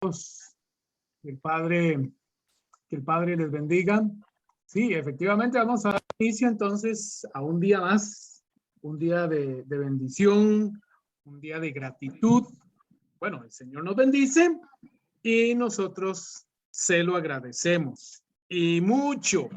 Que el Padre les bendiga. Sí, efectivamente vamos a dar inicio entonces a un día más, un día de bendición, un día de gratitud. Bueno, el Señor nos bendice y nosotros se lo agradecemos. Y mucho.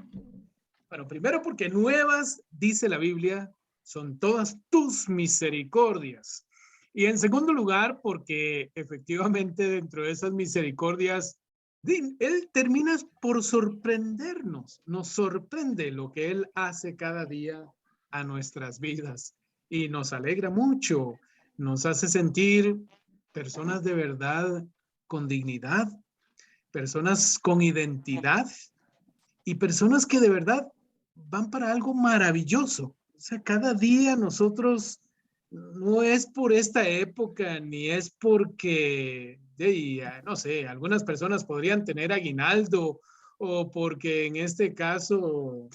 Bueno, primero porque nuevas, dice la Biblia, son todas tus misericordias. Y en segundo lugar, porque efectivamente dentro de esas misericordias, Él termina por sorprendernos. Nos sorprende lo que Él hace cada día a nuestras vidas. Y nos alegra mucho. Nos hace sentir personas de verdad con dignidad, personas con identidad y personas que de verdad van para algo maravilloso. O sea, cada día nosotros no es por esta época, ni es porque, no sé, algunas personas podrían tener aguinaldo o porque en este caso,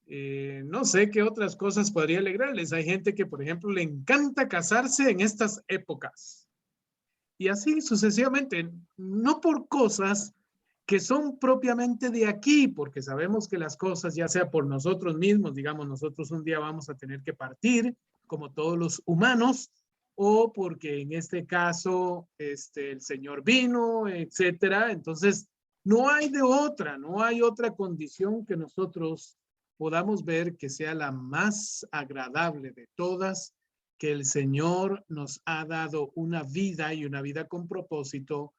no sé qué otras cosas podría alegrarles. Hay gente que, por ejemplo, le encanta casarse en estas épocas. Y así sucesivamente, no por cosas que son propiamente de aquí, porque sabemos que las cosas, ya sea por nosotros mismos, digamos, nosotros un día vamos a tener que partir, como todos los humanos, o porque en este caso el Señor vino, etcétera. Entonces, no hay de otra, no hay otra condición que nosotros podamos ver que sea la más agradable de todas, que el Señor nos ha dado una vida y una vida con propósito.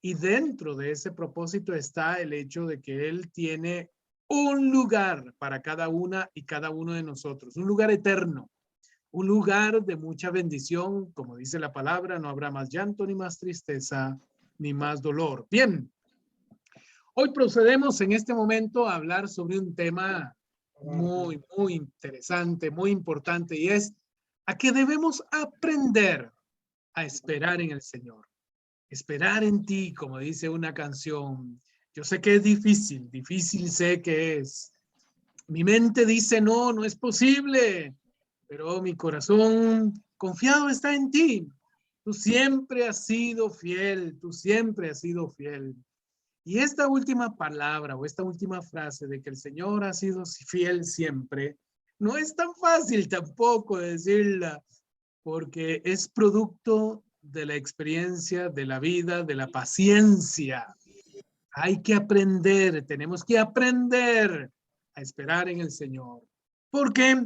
Y dentro de ese propósito está el hecho de que Él tiene un lugar para cada una y cada uno de nosotros, un lugar eterno, un lugar de mucha bendición. Como dice la palabra, no habrá más llanto, ni más tristeza, ni más dolor. Bien, hoy procedemos en este momento a hablar sobre un tema muy interesante, muy importante, y es a que debemos aprender a esperar en el Señor. Esperar en ti, como dice una canción. Yo sé que es difícil, difícil sé que es. Mi mente dice, no, no es posible, pero mi corazón confiado está en ti. Tú siempre has sido fiel, tú siempre has sido fiel. Y esta última palabra o esta última frase de que el Señor ha sido fiel siempre, no es tan fácil tampoco decirla, porque es producto de la experiencia, de la vida, de la paciencia. Hay que aprender, tenemos que aprender a esperar en el Señor. Porque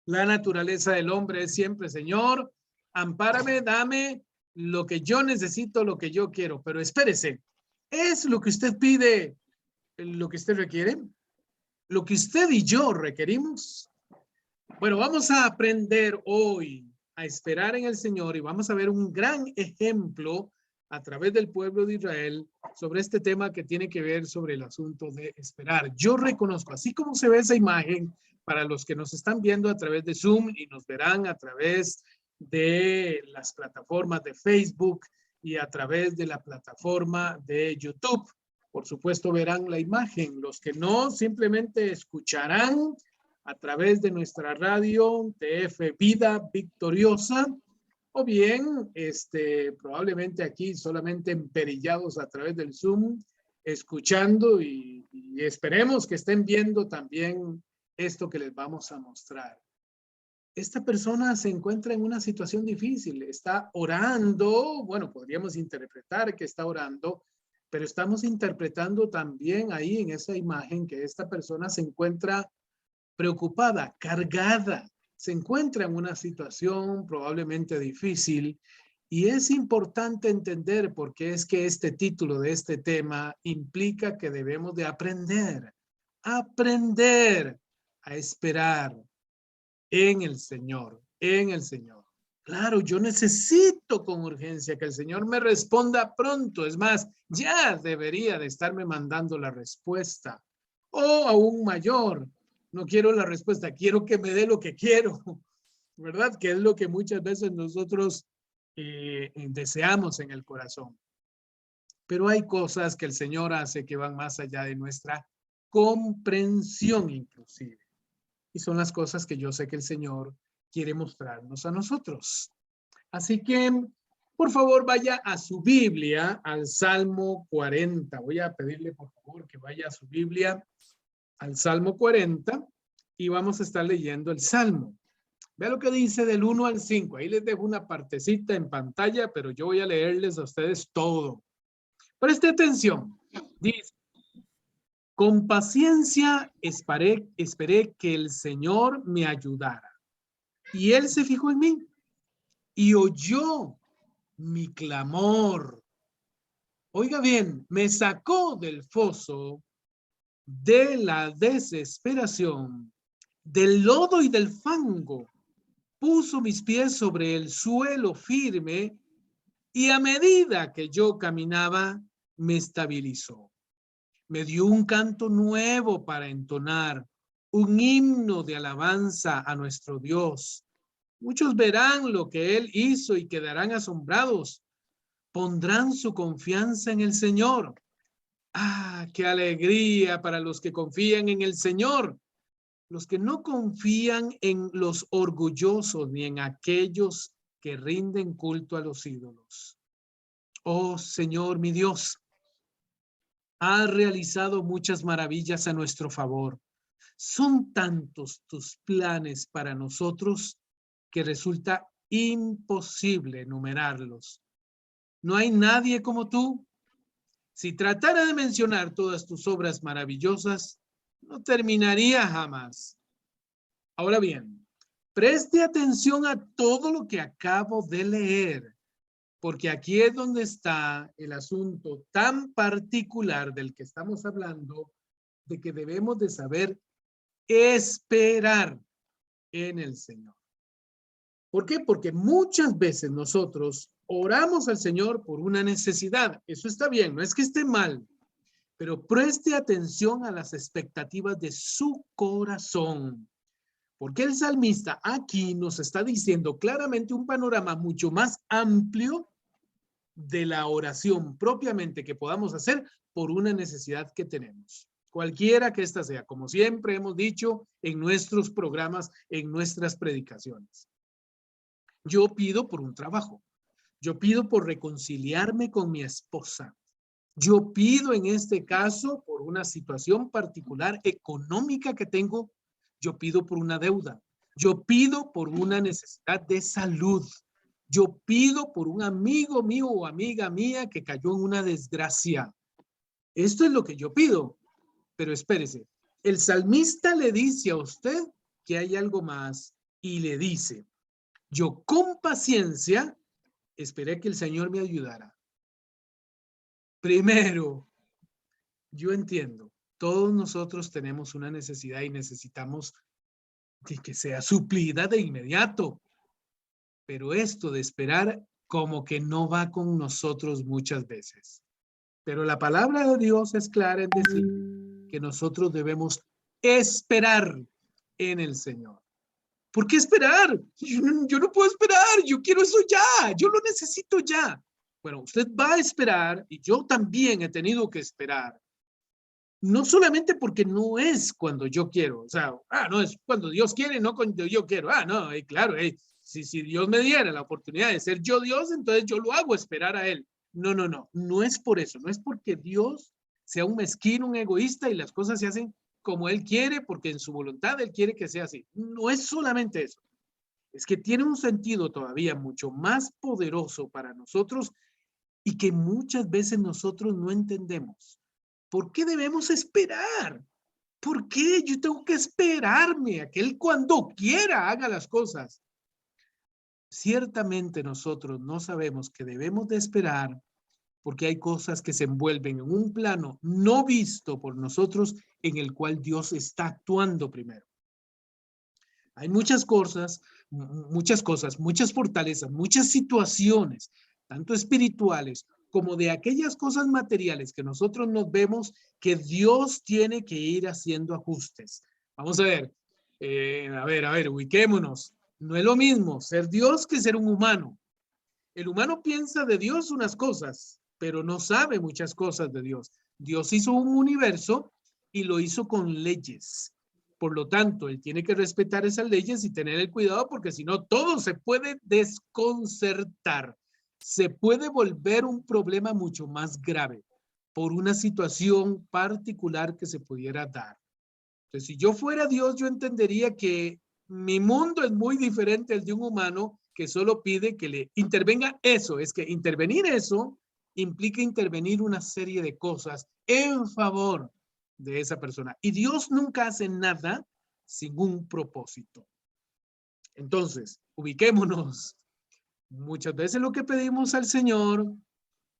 la naturaleza del hombre es siempre, Señor, ampárame, dame lo que yo necesito, lo que yo quiero. Pero espérese, ¿es lo que usted pide, lo que usted requiere? ¿Lo que usted y yo requerimos? Bueno, vamos a aprender hoy a esperar en el Señor y vamos a ver un gran ejemplo a través del pueblo de Israel sobre este tema que tiene que ver sobre el asunto de esperar. Yo reconozco, así como se ve esa imagen, para los que nos están viendo a través de Zoom y nos verán a través de las plataformas de Facebook y a través de la plataforma de YouTube. Por supuesto, verán la imagen. Los que no, simplemente escucharán a través de nuestra radio TF Vida Victoriosa, o bien probablemente aquí solamente emperillados a través del Zoom, escuchando y esperemos que estén viendo también esto que les vamos a mostrar. Esta persona se encuentra en una situación difícil, está orando, bueno, podríamos interpretar que está orando, pero estamos interpretando también ahí en esa imagen que esta persona se encuentra preocupada, cargada, se encuentra en una situación probablemente difícil, y es importante entender por qué es que este título de este tema implica que debemos de aprender a esperar en el Señor, en el Señor. Claro, yo necesito con urgencia que el Señor me responda pronto. Es más, ya debería de estarme mandando la respuesta. O aún mayor, no quiero la respuesta, quiero que me dé lo que quiero, ¿verdad? Que es lo que muchas veces nosotros deseamos en el corazón. Pero hay cosas que el Señor hace que van más allá de nuestra comprensión inclusive. Y son las cosas que yo sé que el Señor quiere mostrarnos a nosotros. Así que Por favor, vaya a su Biblia, al Salmo 40. Voy a pedirle, por favor, que vaya a su Biblia, al Salmo 40, y vamos a estar leyendo el Salmo. Vea lo que dice del 1 al 5. Ahí les dejo una partecita en pantalla, pero yo voy a leerles a ustedes todo. Preste atención. Dice: con paciencia esperé que el Señor me ayudara. Y Él se fijó en mí y oyó mi clamor. Oiga bien, me sacó del foso de la desesperación, del lodo y del fango. Puso mis pies sobre el suelo firme y a medida que yo caminaba, me estabilizó. Me dio un canto nuevo para entonar, un himno de alabanza a nuestro Dios. Muchos verán lo que Él hizo y quedarán asombrados. Pondrán su confianza en el Señor. ¡Ah, qué alegría para los que confían en el Señor! Los que no confían en los orgullosos ni en aquellos que rinden culto a los ídolos. Oh Señor, mi Dios, has realizado muchas maravillas a nuestro favor. Son tantos tus planes para nosotros que resulta imposible enumerarlos. No hay nadie como tú. Si tratara de mencionar todas tus obras maravillosas, no terminaría jamás. Ahora bien, preste atención a todo lo que acabo de leer, porque aquí es donde está el asunto tan particular del que estamos hablando, de que debemos de saber esperar en el Señor. ¿Por qué? Porque muchas veces nosotros oramos al Señor por una necesidad. Eso está bien, no es que esté mal, pero preste atención a las expectativas de su corazón. Porque el salmista aquí nos está diciendo claramente un panorama mucho más amplio de la oración propiamente que podamos hacer por una necesidad que tenemos. Cualquiera que ésta sea, como siempre hemos dicho en nuestros programas, en nuestras predicaciones. Yo pido por un trabajo. Yo pido por reconciliarme con mi esposa. Yo pido en este caso por una situación particular económica que tengo. Yo pido por una deuda. Yo pido por una necesidad de salud. Yo pido por un amigo mío o amiga mía que cayó en una desgracia. Esto es lo que yo pido. Pero espérese, el salmista le dice a usted que hay algo más y le dice: yo con paciencia esperé que el Señor me ayudara. Primero, yo entiendo, todos nosotros tenemos una necesidad y necesitamos que sea suplida de inmediato. Pero esto de esperar como que no va con nosotros muchas veces. Pero la palabra de Dios es clara en decir que nosotros debemos esperar en el Señor. ¿Por qué esperar? Yo no puedo esperar, yo quiero eso ya, yo lo necesito ya. Bueno, usted va a esperar y yo también he tenido que esperar. No solamente porque no es cuando yo quiero, o sea, no es cuando Dios quiere, no cuando yo quiero. No, claro, si Dios me diera la oportunidad de ser yo Dios, entonces yo lo hago esperar a Él. No es por eso, no es porque Dios sea un mezquino, un egoísta y las cosas se hacen como Él quiere, porque en su voluntad Él quiere que sea así. No es solamente eso, es que tiene un sentido todavía mucho más poderoso para nosotros y que muchas veces nosotros no entendemos. ¿Por qué debemos esperar? ¿Por qué yo tengo que esperarme a que Él cuando quiera haga las cosas? Ciertamente nosotros no sabemos que debemos de esperar porque hay cosas que se envuelven en un plano no visto por nosotros en el cual Dios está actuando primero. Hay muchas cosas, muchas fortalezas, muchas situaciones, tanto espirituales como de aquellas cosas materiales que nosotros nos vemos que Dios tiene que ir haciendo ajustes. Vamos a ver, ubiquémonos. No es lo mismo ser Dios que ser un humano. El humano piensa de Dios unas cosas, pero no sabe muchas cosas de Dios. Dios hizo un universo y lo hizo con leyes. Por lo tanto, él tiene que respetar esas leyes y tener el cuidado porque si no, todo se puede desconcertar. se puede volver un problema mucho más grave por una situación particular que se pudiera dar. Entonces, si yo fuera Dios, yo entendería que mi mundo es muy diferente al de un humano que solo pide que le intervenga eso. Es que intervenir eso implica intervenir una serie de cosas en favor de esa persona. Y Dios nunca hace nada sin un propósito. Entonces, ubiquémonos. Muchas veces lo que pedimos al Señor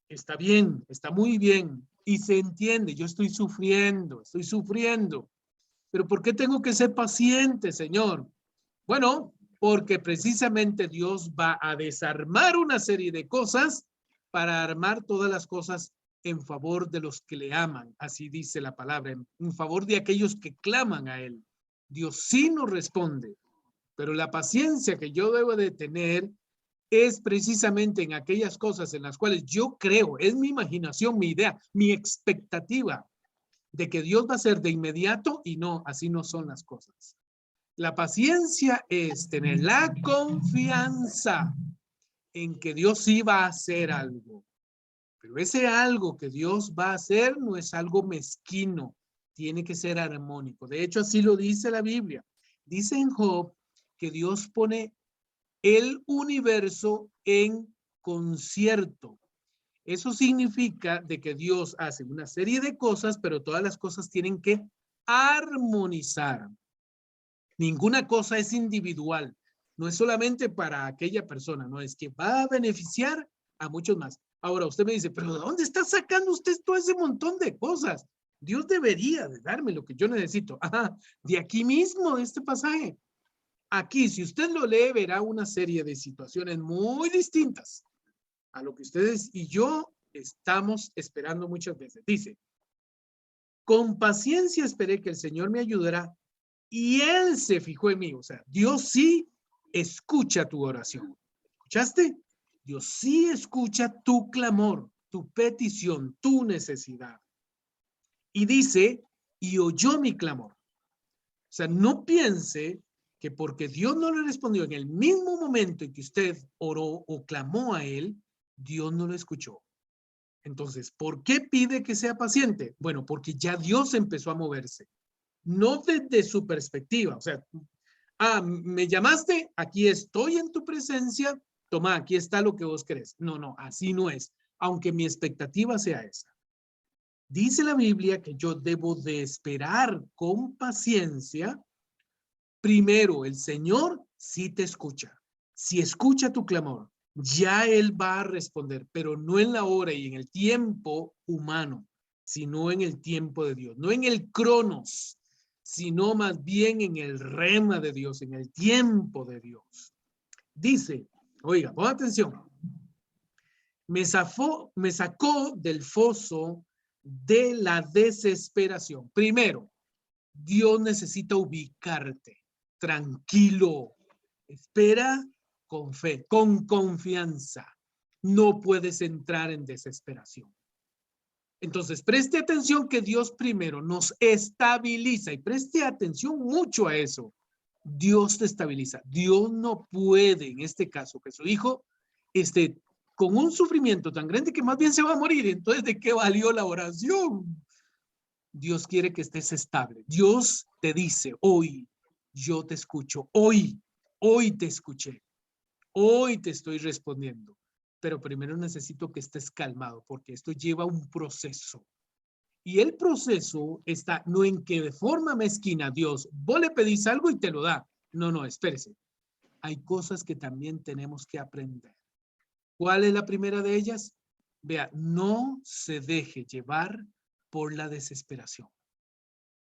está bien, está muy bien y se entiende. Yo estoy sufriendo. Pero ¿por qué tengo que ser paciente, Señor? Bueno, porque precisamente Dios va a desarmar una serie de cosas para armar todas las cosas en favor de los que le aman. Así dice la palabra, en favor de aquellos que claman a Él. Dios sí nos responde, pero la paciencia que yo debo de tener es precisamente en aquellas cosas en las cuales yo creo, es mi imaginación, mi idea, mi expectativa de que Dios va a ser de inmediato y no, así no son las cosas. La paciencia es tener la confianza en que Dios sí va a hacer algo. Pero ese algo que Dios va a hacer no es algo mezquino, tiene que ser armónico. De hecho, así lo dice la Biblia. Dice en Job que Dios pone el universo en concierto. Eso significa de que Dios hace una serie de cosas, pero todas las cosas tienen que armonizar. Ninguna cosa es individual. No es solamente para aquella persona, no es que va a beneficiar a muchos más. Ahora usted me dice, pero ¿de dónde está sacando usted todo ese montón de cosas? Dios debería de darme lo que yo necesito. Ajá, de aquí mismo, de este pasaje. Aquí, si usted lo lee, verá una serie de situaciones muy distintas a lo que ustedes y yo estamos esperando muchas veces. Dice, con paciencia esperé que el Señor me ayudara y Él se fijó en mí. O sea, Dios sí escucha tu oración. ¿Escuchaste? Dios sí escucha tu clamor, tu petición, tu necesidad. Y dice, y oyó mi clamor. O sea, no piense que porque Dios no le respondió en el mismo momento en que usted oró o clamó a Él, Dios no lo escuchó. Entonces, ¿por qué pide que sea paciente? Bueno, porque ya Dios empezó a moverse. No desde su perspectiva. O sea, me llamaste, aquí estoy en tu presencia, toma, aquí está lo que vos querés. No, no, así no es. Aunque mi expectativa sea esa. Dice la Biblia que yo debo de esperar con paciencia. Primero, el Señor sí te escucha. Si escucha tu clamor, ya Él va a responder, pero no en la hora y en el tiempo humano, sino en el tiempo de Dios, no en el cronos, sino más bien en el rema de Dios, en el tiempo de Dios. Dice, oiga, pon atención, me sacó del foso de la desesperación. Primero, Dios necesita ubicarte. Tranquilo. Espera con fe, con confianza. No puedes entrar en desesperación. Entonces, preste atención que Dios primero nos estabiliza y preste atención mucho a eso. Dios te estabiliza. Dios no puede, en este caso, que su hijo esté con un sufrimiento tan grande que más bien se va a morir. Entonces, ¿de qué valió la oración? Dios quiere que estés estable. Dios te dice, hoy yo te escucho, hoy te escuché, hoy te estoy respondiendo. Pero primero necesito que estés calmado porque esto lleva un proceso. Y el proceso está no en que de forma mezquina Dios, vos le pedís algo y te lo da. No, no, espérese. Hay cosas que también tenemos que aprender. ¿Cuál es la primera de ellas? Vea, no se deje llevar por la desesperación.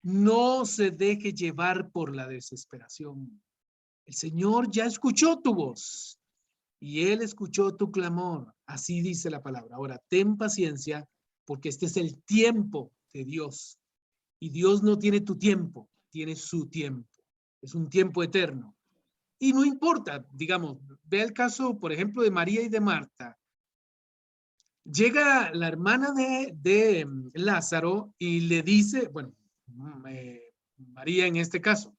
No se deje llevar por la desesperación. El Señor ya escuchó tu voz y Él escuchó tu clamor. Así dice la palabra. Ahora, ten paciencia porque este es el tiempo de Dios. Y Dios no tiene tu tiempo, tiene su tiempo. Es un tiempo eterno. Y no importa, digamos, ve el caso, por ejemplo, de María y de Marta. Llega la hermana de Lázaro y le dice, bueno, María en este caso,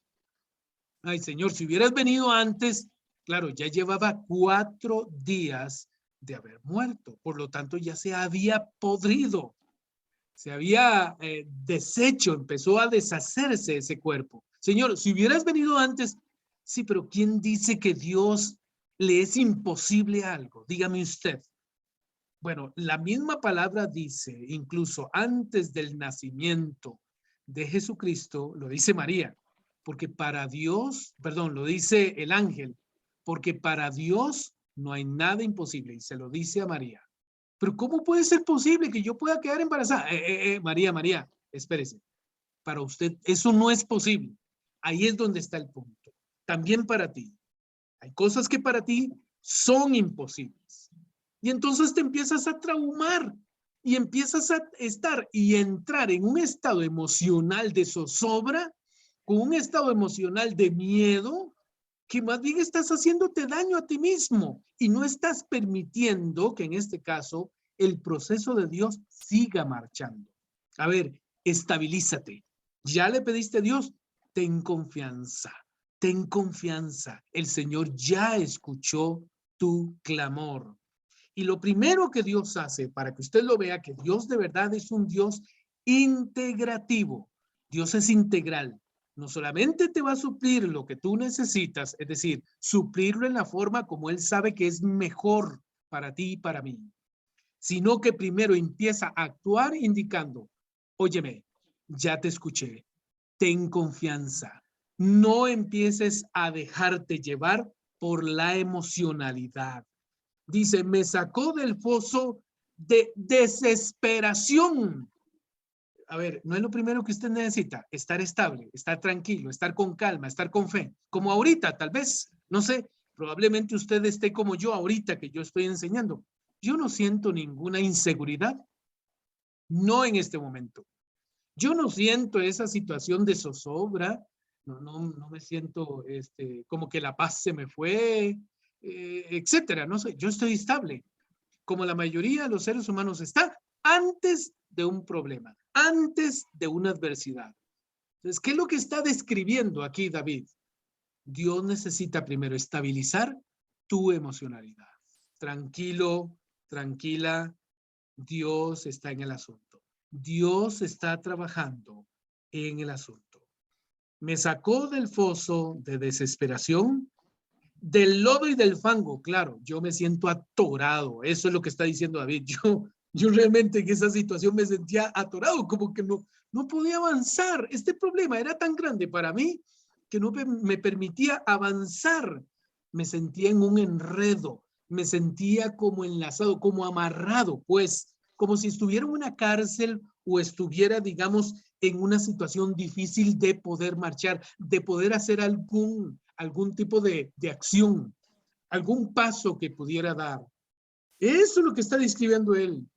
ay Señor, si hubieras venido antes, claro, ya llevaba 4 días de haber muerto. Por lo tanto, ya se había podrido, se había deshecho, empezó a deshacerse ese cuerpo. Señor, si hubieras venido antes, sí, pero ¿quién dice que Dios le es imposible algo? Dígame usted. Bueno, la misma palabra dice, incluso antes del nacimiento de Jesucristo, lo dice María, porque para Dios, perdón, lo dice el ángel, porque para Dios no hay nada imposible, y se lo dice a María. Pero ¿cómo puede ser posible que yo pueda quedar embarazada? María, espérese. Para usted eso no es posible. Ahí es donde está el punto. También para ti. Hay cosas que para ti son imposibles. Y entonces te empiezas a traumar y empiezas a estar y entrar en un estado emocional de zozobra, con un estado emocional de miedo, que más bien estás haciéndote daño a ti mismo y no estás permitiendo que en este caso el proceso de Dios siga marchando. A ver, estabilízate. Ya le pediste a Dios, ten confianza. Ten confianza. El Señor ya escuchó tu clamor. Y lo primero que Dios hace para que usted lo vea, que Dios de verdad es un Dios integrativo. Dios es integral. No solamente te va a suplir lo que tú necesitas, es decir, suplirlo en la forma como Él sabe que es mejor para ti y para mí, sino que primero empieza a actuar indicando, óyeme, ya te escuché, ten confianza. No empieces a dejarte llevar por la emocionalidad. Dice, me sacó del foso de desesperación. A ver, no es lo primero que usted necesita, estar estable, estar tranquilo, estar con calma, estar con fe. Como ahorita, tal vez, no sé, probablemente usted esté como yo ahorita que yo estoy enseñando. Yo no siento ninguna inseguridad, no en este momento. Yo no siento esa situación de zozobra, no me siento como que la paz se me fue, etcétera. No sé, yo estoy estable, como la mayoría de los seres humanos está antes de un problema, antes de una adversidad. Entonces, ¿qué es lo que está describiendo aquí David? Dios necesita primero estabilizar tu emocionalidad. Tranquilo, tranquila, Dios está en el asunto. Dios está trabajando en el asunto. Me sacó del foso de desesperación, del lodo y del fango. Claro, yo me siento atorado. Eso es lo que está diciendo David. Yo realmente en esa situación me sentía atorado, como que no podía avanzar. Este problema era tan grande para mí que no me permitía avanzar. Me sentía en un enredo, me sentía como enlazado, como amarrado, pues, como si estuviera en una cárcel o estuviera, digamos, en una situación difícil de poder marchar, de poder hacer algún tipo de acción, algún paso que pudiera dar. Eso es lo que está describiendo él.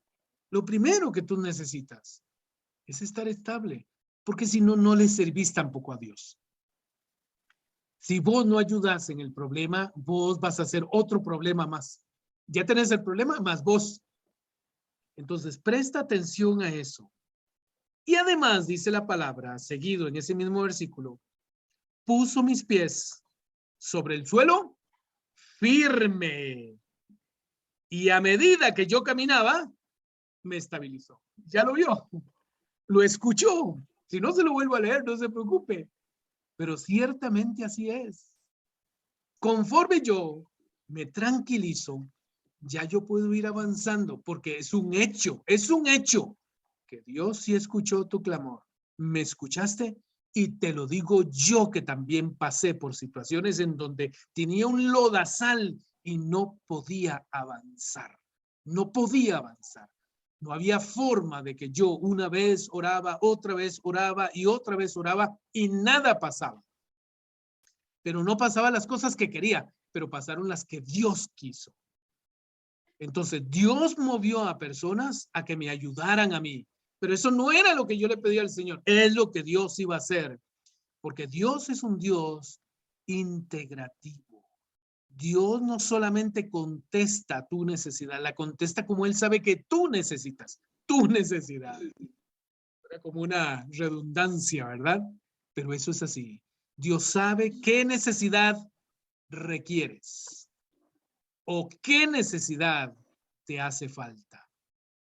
Lo primero que tú necesitas es estar estable, porque si no, no le servís tampoco a Dios. Si vos no ayudas en el problema, vos vas a hacer otro problema más. Ya tenés el problema más vos. Entonces, presta atención a eso. Y además, dice la palabra, seguido en ese mismo versículo, puso mis pies sobre el suelo firme. Y a medida que yo caminaba, me estabilizó. Ya lo vio, lo escuchó. Si no se lo vuelvo a leer, no se preocupe. Pero ciertamente así es. Conforme yo me tranquilizo, ya yo puedo ir avanzando porque es un hecho que Dios sí escuchó tu clamor. ¿Me escuchaste? Y te lo digo yo que también pasé por situaciones en donde tenía un lodazal y no podía avanzar. No podía avanzar. No había forma de que yo una vez oraba, otra vez oraba y otra vez oraba y nada pasaba. Pero no pasaba las cosas que quería, pero pasaron las que Dios quiso. Entonces Dios movió a personas a que me ayudaran a mí. Pero eso no era lo que yo le pedí al Señor, es lo que Dios iba a hacer. Porque Dios es un Dios integrativo. Dios no solamente contesta tu necesidad, la contesta como Él sabe que tú necesitas, tu necesidad. Era como una redundancia, ¿verdad? Pero eso es así. Dios sabe qué necesidad requieres o qué necesidad te hace falta.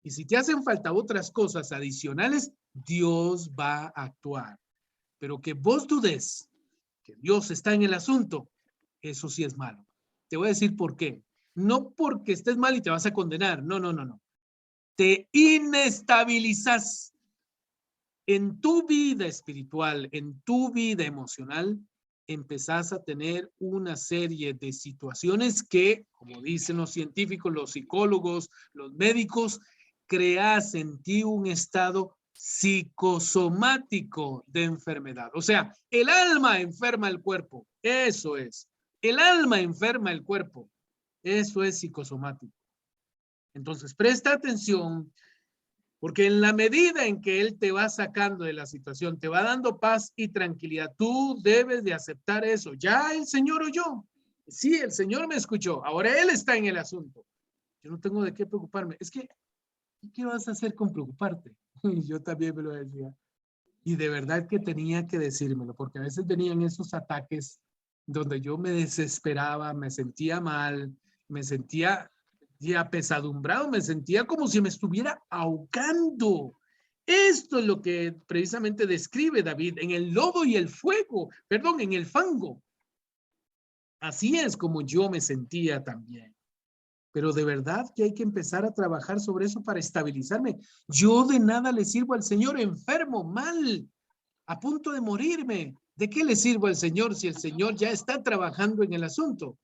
Y si te hacen falta otras cosas adicionales, Dios va a actuar. Pero que vos dudes que Dios está en el asunto, eso sí es malo. Te voy a decir por qué. No porque estés mal y te vas a condenar. No, no, no, no. Te inestabilizas en tu vida espiritual, en tu vida emocional. Empezás a tener una serie de situaciones que, como dicen los científicos, los psicólogos, los médicos, creas en ti un estado psicosomático de enfermedad. O sea, el alma enferma el cuerpo. Eso es. El alma enferma el cuerpo. Eso es psicosomático. Entonces, presta atención, porque en la medida en que Él te va sacando de la situación, te va dando paz y tranquilidad, tú debes de aceptar eso. Ya el Señor oyó. Sí, el Señor me escuchó. Ahora Él está en el asunto. Yo no tengo de qué preocuparme. Es que, ¿qué vas a hacer con preocuparte? Y yo también me lo decía. Y de verdad que tenía que decírmelo, porque a veces venían esos ataques donde yo me desesperaba, me sentía mal, me sentía ya apesadumbrado, me sentía como si me estuviera ahogando. Esto es lo que precisamente describe David en el lodo y el fuego, perdón, en el fango. Así es como yo me sentía también. Pero de verdad que hay que empezar a trabajar sobre eso para estabilizarme. Yo de nada le sirvo al Señor enfermo, mal, a punto de morirme. ¿De qué le sirvo al Señor si el Señor ya está trabajando en el asunto?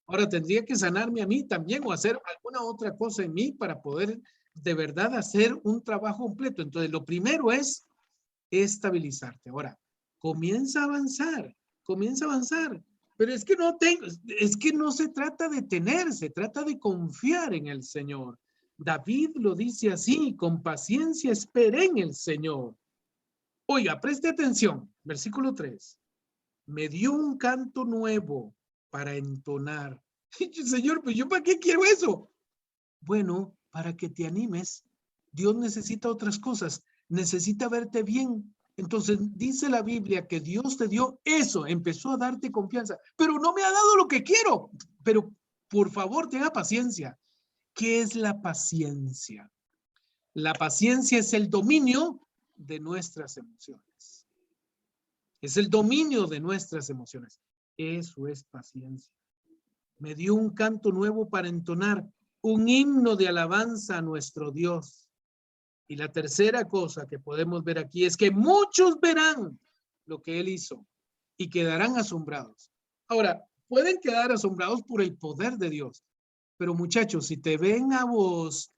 Ahora tendría que sanarme a mí también o hacer alguna otra cosa en mí para poder de verdad hacer un trabajo completo. Entonces, lo primero es estabilizarte. Ahora, comienza a avanzar, comienza a avanzar. Pero es que es que no se trata de tener, se trata de confiar en el Señor. David lo dice así, con paciencia esperé en el Señor. Oiga, preste atención, versículo 3. Me dio un canto nuevo para entonar. Señor, pues yo ¿para qué quiero eso? Bueno, para que te animes. Dios necesita otras cosas, necesita verte bien. Entonces dice la Biblia que Dios te dio eso, empezó a darte confianza, pero no me ha dado lo que quiero. Pero por favor, tenga paciencia. ¿Qué es la paciencia? La paciencia es el dominio de nuestras emociones. Es el dominio de nuestras emociones. Eso es paciencia. Me dio un canto nuevo para entonar, un himno de alabanza a nuestro Dios. Y la tercera cosa que podemos ver aquí es que muchos verán lo que Él hizo y quedarán asombrados. Ahora, pueden quedar asombrados por el poder de Dios, pero muchachos, si te ven a vos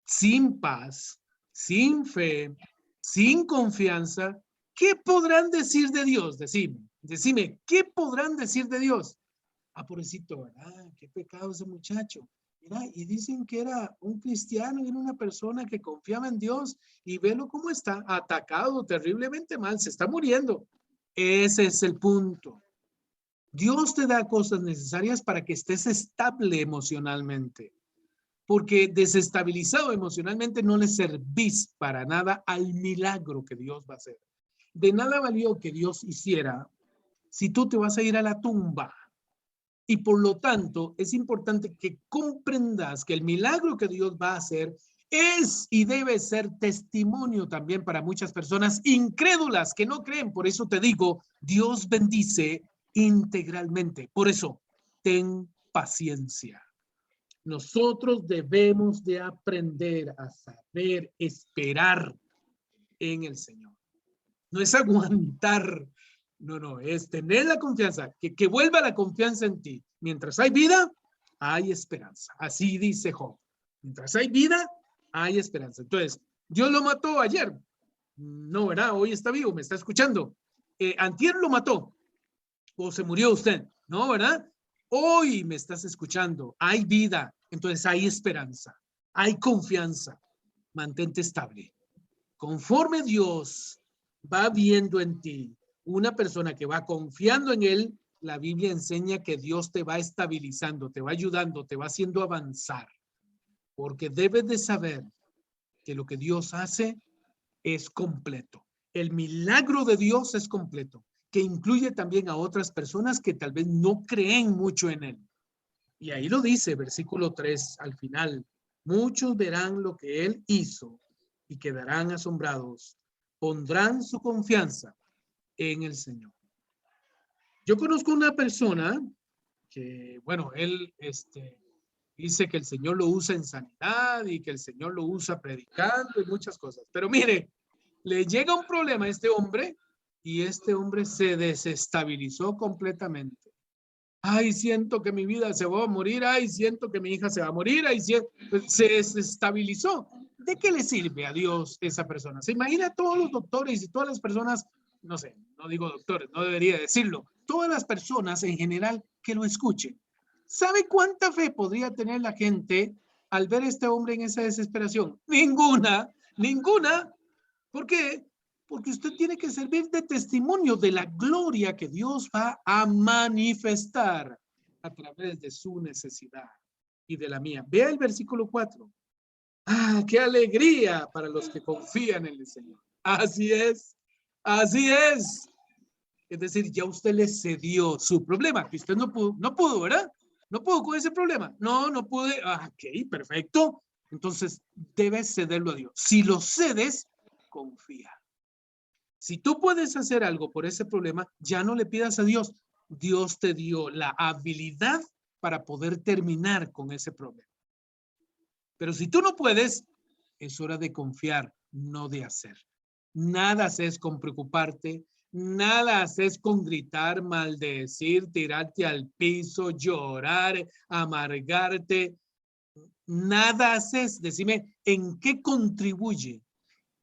sin paz, sin fe, sin confianza, ¿qué podrán decir de Dios? Decime, ¿qué podrán decir de Dios? Ah, pobrecito, ¿verdad? Qué pecado ese muchacho. Mira, y dicen que era un cristiano, era una persona que confiaba en Dios y velo cómo está, atacado terriblemente mal, se está muriendo. Ese es el punto. Dios te da cosas necesarias para que estés estable emocionalmente, porque desestabilizado emocionalmente no le servís para nada al milagro que Dios va a hacer. De nada valió que Dios hiciera si tú te vas a ir a la tumba. Y por lo tanto, es importante que comprendas que el milagro que Dios va a hacer es y debe ser testimonio también para muchas personas incrédulas que no creen. Por eso te digo, Dios bendice integralmente. Por eso, ten paciencia. Nosotros debemos de aprender a saber esperar en el Señor. No es aguantar. No, no, es tener la confianza, que vuelva la confianza en ti. Mientras hay vida, hay esperanza. Así dice Job. Mientras hay vida, hay esperanza. Entonces, Dios lo mató ayer. No, ¿verdad? Hoy está vivo, me está escuchando. Antier lo mató. O se murió usted. No, ¿verdad? Hoy me estás escuchando. Hay vida. Entonces hay esperanza. Hay confianza. Mantente estable. Conforme Dios va viendo en ti una persona que va confiando en Él, la Biblia enseña que Dios te va estabilizando, te va ayudando, te va haciendo avanzar. Porque debes de saber que lo que Dios hace es completo. El milagro de Dios es completo, que incluye también a otras personas que tal vez no creen mucho en Él. Y ahí lo dice, versículo 3 al final. Muchos verán lo que él hizo y quedarán asombrados. Pondrán su confianza en el Señor. Yo conozco una persona que, bueno, él dice que el Señor lo usa en sanidad y que el Señor lo usa predicando y muchas cosas. Pero mire, le llega un problema a este hombre y este hombre se desestabilizó completamente. Ay, siento que mi vida se va a morir. Ay, siento que mi hija se va a morir. Ay, se desestabilizó. ¿De qué le sirve a Dios esa persona? ¿Se imagina todos los doctores y todas las personas, no sé, no digo doctores, no debería decirlo, todas las personas en general que lo escuchen? ¿Sabe cuánta fe podría tener la gente al ver a este hombre en esa desesperación? Ninguna, ninguna. ¿Por qué? Porque usted tiene que servir de testimonio de la gloria que Dios va a manifestar a través de su necesidad y de la mía. Vea el versículo 4. ¡Ah, qué alegría para los que confían en el Señor! Así es, así es. Es decir, ya usted le cedió su problema, que usted no pudo, ¿verdad? No pudo con ese problema. No pude. Ah, ok, perfecto. Entonces, debes cederlo a Dios. Si lo cedes, confía. Si tú puedes hacer algo por ese problema, ya no le pidas a Dios. Dios te dio la habilidad para poder terminar con ese problema. Pero si tú no puedes, es hora de confiar, no de hacer. Nada haces con preocuparte, nada haces con gritar, maldecir, tirarte al piso, llorar, amargarte. Nada haces. Decime, ¿en qué contribuye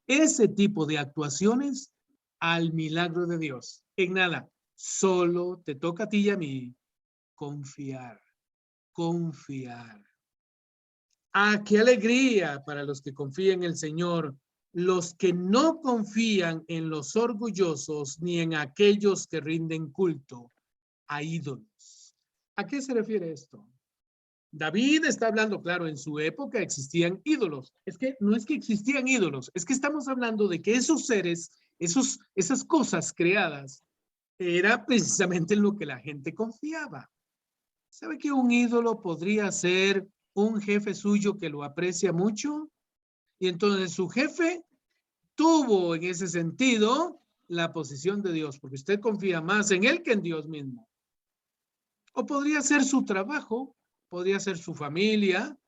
ese tipo de actuaciones al milagro de Dios? En nada. Solo te toca a ti y a mí confiar, confiar. ¡Ah, qué alegría para los que confían en el Señor! Los que no confían en los orgullosos ni en aquellos que rinden culto a ídolos. ¿A qué se refiere esto? David está hablando, claro, en su época existían ídolos. Es que no es que existían ídolos, es que estamos hablando de que esos seres, esas cosas creadas, era precisamente en lo que la gente confiaba. ¿Sabe que un ídolo podría ser un jefe suyo que lo aprecia mucho? Y entonces su jefe tuvo en ese sentido la posición de Dios, porque usted confía más en él que en Dios mismo. O podría ser su trabajo, podría ser su familia,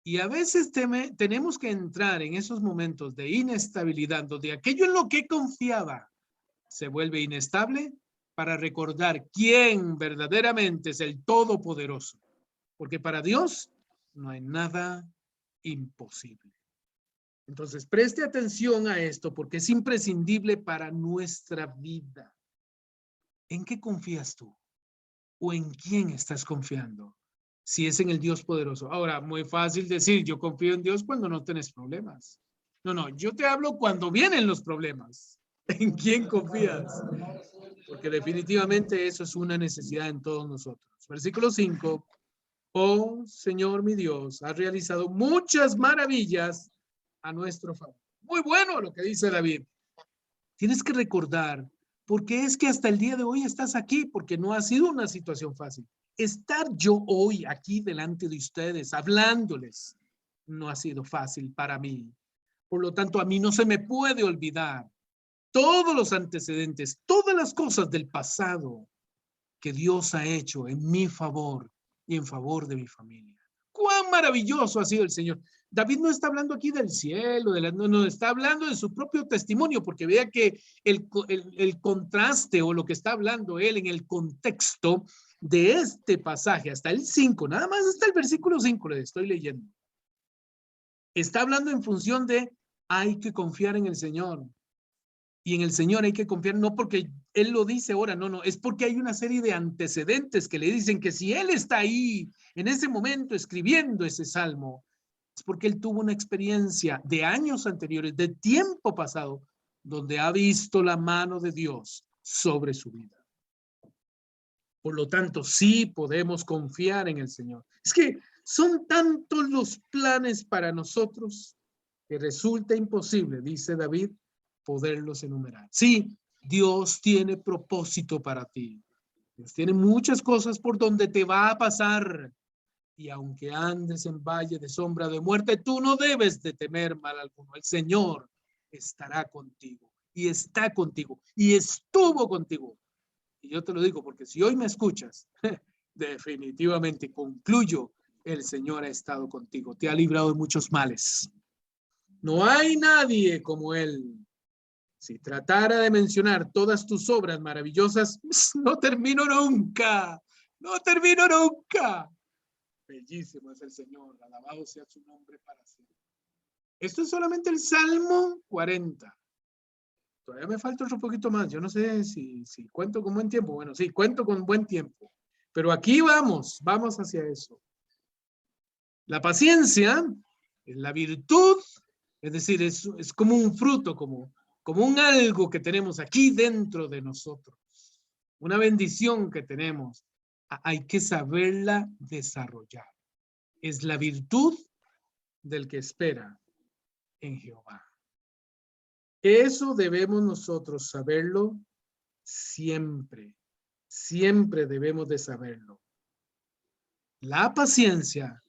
y a veces tenemos que entrar en esos momentos de inestabilidad, donde aquello en lo que confiaba se vuelve inestable, para recordar quién verdaderamente es el Todopoderoso. Porque para Dios no hay nada imposible. Entonces, preste atención a esto porque es imprescindible para nuestra vida. ¿En qué confías tú? ¿O en quién estás confiando? Si es en el Dios poderoso. Ahora, muy fácil decir, yo confío en Dios cuando no tienes problemas. No, yo te hablo cuando vienen los problemas. ¿En quién confías? Porque definitivamente eso es una necesidad en todos nosotros. Versículo 5. Oh, Señor mi Dios, has realizado muchas maravillas a nuestro favor. Muy bueno lo que dice David. Tienes que recordar, porque es que hasta el día de hoy estás aquí, porque no ha sido una situación fácil. Estar yo hoy aquí delante de ustedes, hablándoles, no ha sido fácil para mí. Por lo tanto, a mí no se me puede olvidar todos los antecedentes, todas las cosas del pasado que Dios ha hecho en mi favor y en favor de mi familia. ¡Cuán maravilloso ha sido el Señor! David no está hablando aquí del cielo, no, está hablando de su propio testimonio, porque vea que el contraste o lo que está hablando él en el contexto de este pasaje, hasta el 5, nada más hasta el versículo 5 le estoy leyendo. Está hablando en función de hay que confiar en el Señor. Y en el Señor hay que confiar, no porque Él lo dice ahora, no, es porque hay una serie de antecedentes que le dicen que si Él está ahí en ese momento escribiendo ese salmo, es porque Él tuvo una experiencia de años anteriores, de tiempo pasado, donde ha visto la mano de Dios sobre su vida. Por lo tanto, sí podemos confiar en el Señor. Es que son tantos los planes para nosotros que resulta imposible, dice David, poderlos enumerar. Sí, Dios tiene propósito para ti. Dios tiene muchas cosas por donde te va a pasar Y aunque andes en valle de sombra de muerte, tú no debes de temer mal alguno. El Señor estará contigo y está contigo y estuvo contigo. Y yo te lo digo porque si hoy me escuchas, definitivamente concluyo, el Señor ha estado contigo, te ha librado de muchos males. No hay nadie como Él. Si tratara de mencionar todas tus obras maravillosas, no termino nunca, no termino nunca. Bellísimo es el Señor, alabado sea su nombre para siempre. Esto es solamente el Salmo 40. Todavía me falta otro poquito más. Yo no sé si cuento con buen tiempo. Bueno, sí, cuento con buen tiempo. Pero aquí vamos hacia eso. La paciencia es la virtud, es decir, es como un fruto, como un algo que tenemos aquí dentro de nosotros. Una bendición que tenemos. Hay que saberla desarrollar. Es la virtud del que espera en Jehová. Eso debemos nosotros saberlo siempre. Siempre debemos de saberlo. La paciencia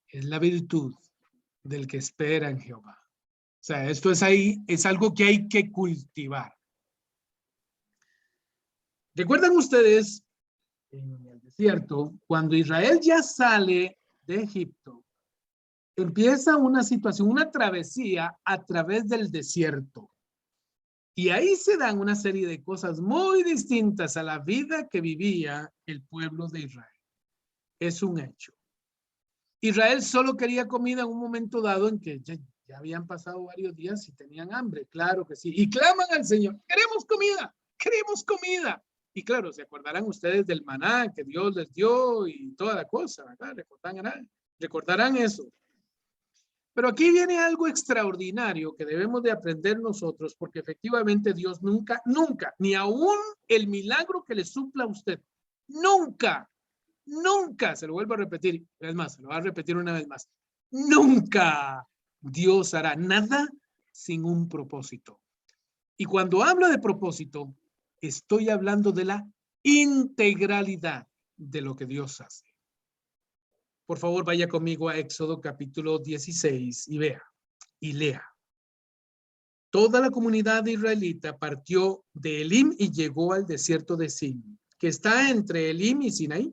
es la virtud del que espera en Jehová. O sea, esto es algo que hay que cultivar. ¿Recuerdan ustedes en el desierto, cuando Israel ya sale de Egipto, empieza una situación, una travesía a través del desierto? Y ahí se dan una serie de cosas muy distintas a la vida que vivía el pueblo de Israel. Es un hecho. Israel solo quería comida en un momento dado en que ya habían pasado varios días y tenían hambre, claro que sí. Y claman al Señor, queremos comida, queremos comida. Y claro, se acordarán ustedes del maná que Dios les dio y toda la cosa, ¿verdad? Recordarán eso. Pero aquí viene algo extraordinario que debemos de aprender nosotros, porque efectivamente Dios nunca, ni aún el milagro que le supla a usted, nunca, se lo vuelvo a repetir, es más, se lo voy a repetir una vez más, nunca Dios hará nada sin un propósito. Y cuando hablo de propósito, estoy hablando de la integralidad de lo que Dios hace. Por favor, vaya conmigo a Éxodo capítulo 16 y vea y lea. Toda la comunidad israelita partió de Elim y llegó al desierto de Sin, que está entre Elim y Sinaí.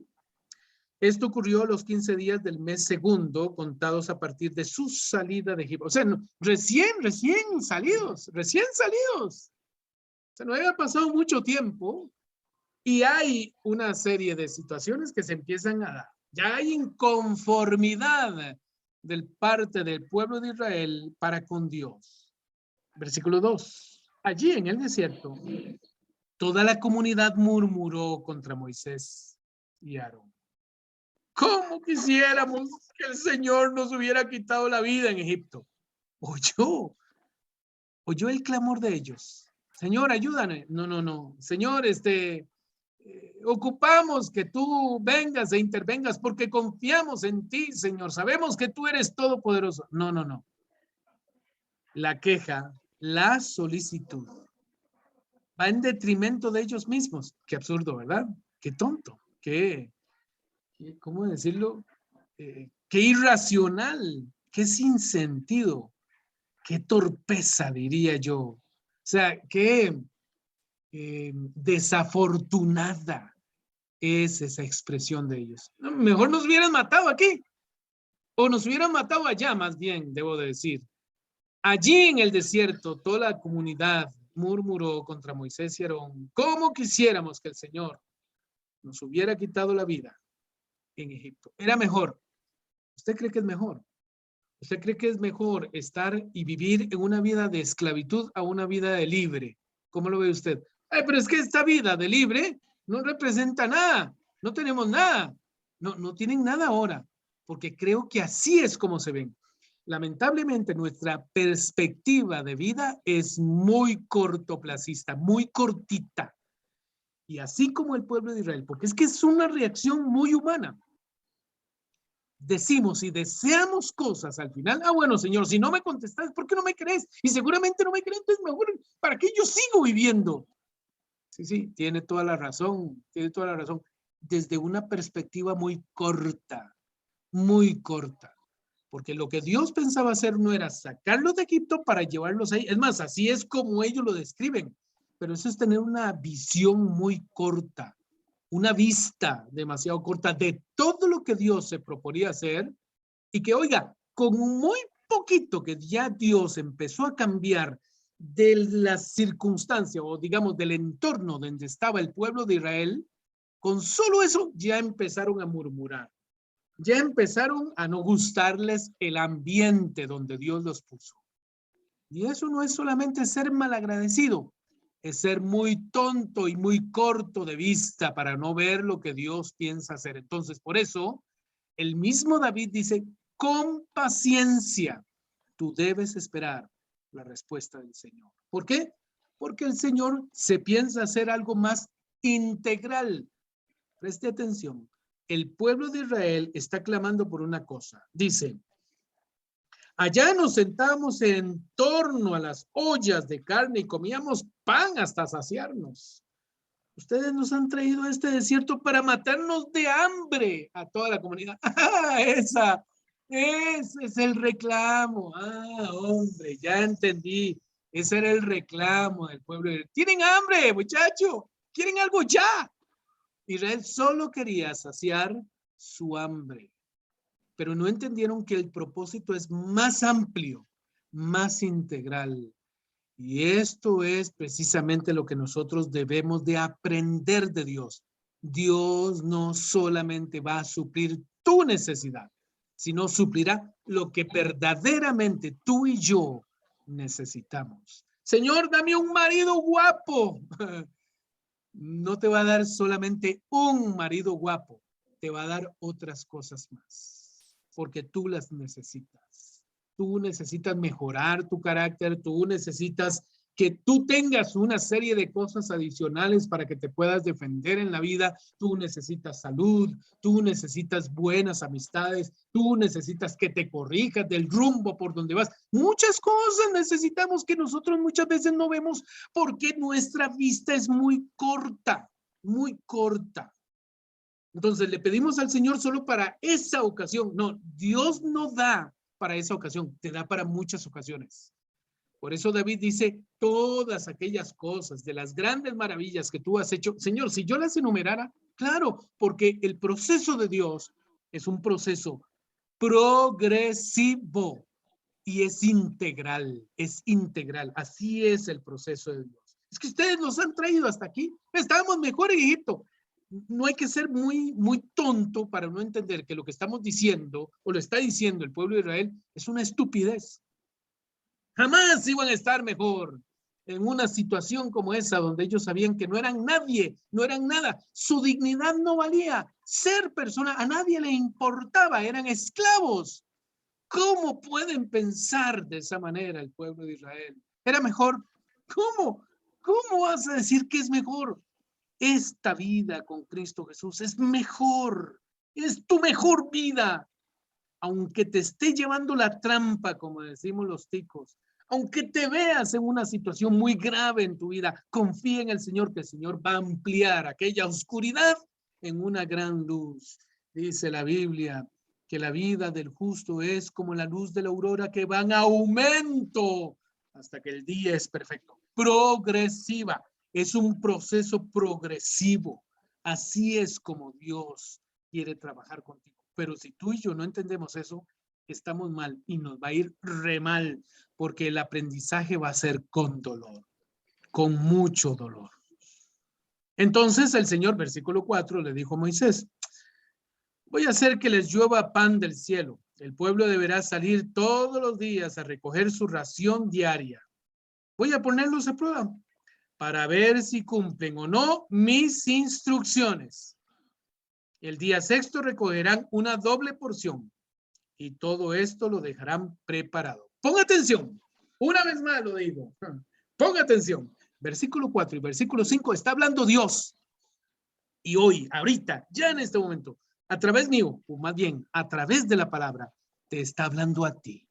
Esto ocurrió a los 15 días del mes segundo, contados a partir de su salida de Egipto. O sea, recién salidos. O sea, no había pasado mucho tiempo y hay una serie de situaciones que se empiezan a dar. Ya hay inconformidad del parte del pueblo de Israel para con Dios. Versículo 2. Allí en el desierto, toda la comunidad murmuró contra Moisés y Aarón. ¿Cómo quisiéramos que el Señor nos hubiera quitado la vida en Egipto? Oyó el clamor de ellos. Señor, ayúdame. No. Señor, ocupamos que tú vengas e intervengas porque confiamos en ti, Señor. Sabemos que tú eres todopoderoso. No. La queja, la solicitud va en detrimento de ellos mismos. Qué absurdo, ¿verdad? Qué tonto, ¿cómo decirlo? Qué irracional, qué sin sentido, qué torpeza, diría yo. O sea, qué desafortunada es esa expresión de ellos. No, mejor nos hubieran matado aquí, o nos hubieran matado allá, más bien, debo de decir. Allí en el desierto, toda la comunidad murmuró contra Moisés y Aarón. ¿Cómo quisiéramos que el Señor nos hubiera quitado la vida en Egipto? Era mejor. ¿Usted cree que es mejor? ¿Usted cree que es mejor estar y vivir en una vida de esclavitud a una vida de libre? ¿Cómo lo ve usted? Ay, pero es que esta vida de libre no representa nada. No tenemos nada. No tienen nada ahora, porque creo que así es como se ven. Lamentablemente, nuestra perspectiva de vida es muy cortoplacista, muy cortita. Y así como el pueblo de Israel, porque es que es una reacción muy humana. Decimos y deseamos cosas al final. Bueno, Señor, si no me contestas, ¿por qué no me crees? Y seguramente no me crees, entonces mejor, ¿para qué yo sigo viviendo? Sí, tiene toda la razón, desde una perspectiva muy corta. muy corta. Porque lo que Dios pensaba hacer no era sacarlos de Egipto para llevarlos ahí. Es más, así es como ellos lo describen. Pero eso es tener una visión muy corta, una vista demasiado corta de todo lo que Dios se proponía hacer y que, oiga, con muy poquito que ya Dios empezó a cambiar de las circunstancias o digamos del entorno donde estaba el pueblo de Israel, con solo eso ya empezaron a murmurar. Ya empezaron a no gustarles el ambiente donde Dios los puso. Y eso no es solamente ser malagradecido, es ser muy tonto y muy corto de vista para no ver lo que Dios piensa hacer. Entonces, por eso, el mismo David dice, con paciencia, tú debes esperar la respuesta del Señor. ¿Por qué? Porque el Señor se piensa hacer algo más integral. Preste atención. El pueblo de Israel está clamando por una cosa. Dice, allá nos sentábamos en torno a las ollas de carne y comíamos pan hasta saciarnos. Ustedes nos han traído a este desierto para matarnos de hambre a toda la comunidad. Ese es el reclamo. Hombre, ya entendí. Ese era el reclamo del pueblo. Tienen hambre, muchacho. Quieren algo ya. Israel solo quería saciar su hambre, pero no entendieron que el propósito es más amplio, más integral. Y esto es precisamente lo que nosotros debemos de aprender de Dios. Dios no solamente va a suplir tu necesidad, sino suplirá lo que verdaderamente tú y yo necesitamos. Señor, dame un marido guapo. No te va a dar solamente un marido guapo, te va a dar otras cosas más, porque tú las necesitas. Tú necesitas mejorar tu carácter, tú necesitas que tú tengas una serie de cosas adicionales para que te puedas defender en la vida. Tú necesitas salud, tú necesitas buenas amistades, tú necesitas que te corrijas del rumbo por donde vas. Muchas cosas necesitamos que nosotros muchas veces no vemos porque nuestra vista es muy corta, muy corta. Entonces le pedimos al Señor solo para esa ocasión. No, Dios no da para esa ocasión, te da para muchas ocasiones. Por eso David dice, todas aquellas cosas de las grandes maravillas que tú has hecho, Señor, si yo las enumerara, claro, porque el proceso de Dios es un proceso progresivo y es integral, así es el proceso de Dios. Es que ustedes nos han traído hasta aquí, estábamos mejor en Egipto. No hay que ser muy, muy tonto para no entender que lo que estamos diciendo o lo está diciendo el pueblo de Israel es una estupidez. Jamás iban a estar mejor en una situación como esa, donde ellos sabían que no eran nadie, no eran nada. Su dignidad no valía. Ser persona, a nadie le importaba, eran esclavos. ¿Cómo pueden pensar de esa manera el pueblo de Israel? ¿Era mejor? ¿Cómo? ¿Cómo vas a decir que es mejor? Esta vida con Cristo Jesús es mejor. Es tu mejor vida. Aunque te esté llevando la trampa, como decimos los ticos, aunque te veas en una situación muy grave en tu vida, confía en el Señor, que el Señor va a ampliar aquella oscuridad en una gran luz. Dice la Biblia que la vida del justo es como la luz de la aurora que va en aumento hasta que el día es perfecto. Progresiva, es un proceso progresivo. Así es como Dios quiere trabajar contigo. Pero si tú y yo no entendemos eso, estamos mal y nos va a ir re mal, porque el aprendizaje va a ser con dolor, con mucho dolor. Entonces el Señor, versículo 4, le dijo a Moisés, voy a hacer que les llueva pan del cielo. El pueblo deberá salir todos los días a recoger su ración diaria. Voy a ponerlos a prueba para ver si cumplen o no mis instrucciones. El día sexto recogerán una doble porción y todo esto lo dejarán preparado. Ponga atención. Una vez más lo digo. Ponga atención. Versículo 4 y versículo 5 está hablando Dios. Y hoy, ahorita, ya en este momento, a través mío, o más bien a través de la palabra, te está hablando a ti.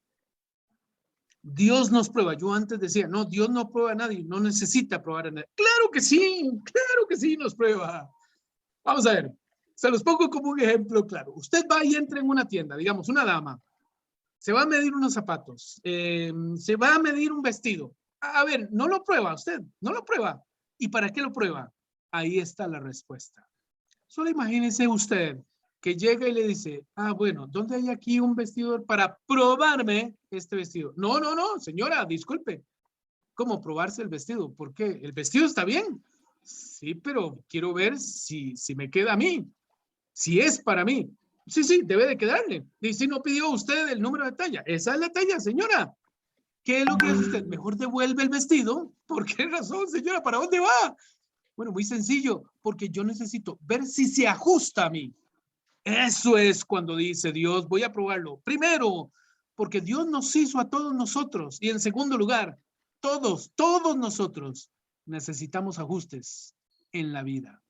Dios nos prueba. Yo antes decía, no, Dios no prueba a nadie, no necesita probar a nadie. Claro que sí nos prueba. Vamos a ver. Se los pongo como un ejemplo claro. Usted va y entra en una tienda, digamos, una dama, se va a medir unos zapatos, se va a medir un vestido. A ver, no lo prueba usted, no lo prueba. ¿Y para qué lo prueba? Ahí está la respuesta. Solo imagínese usted que llega y le dice, bueno, ¿dónde hay aquí un vestidor para probarme este vestido? No, no, no, señora, disculpe. ¿Cómo probarse el vestido? ¿Por qué? ¿El vestido está bien? Sí, pero quiero ver si me queda a mí, si es para mí. Sí, sí, debe de quedarle. Y si no pidió usted el número de talla, esa es la talla, señora. ¿Qué es lo que hace usted? Mejor devuelve el vestido. ¿Por qué razón, señora? ¿Para dónde va? Bueno, muy sencillo, porque yo necesito ver si se ajusta a mí. Eso es cuando dice Dios, voy a probarlo. Primero, porque Dios nos hizo a todos nosotros. Y en segundo lugar, todos nosotros necesitamos ajustes en la vida.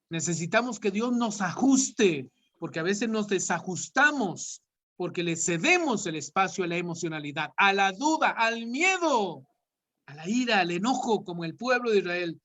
Necesitamos que Dios nos ajuste, porque a veces nos desajustamos, porque le cedemos el espacio a la emocionalidad, a la duda, al miedo, a la ira, al enojo, como el pueblo de Israel.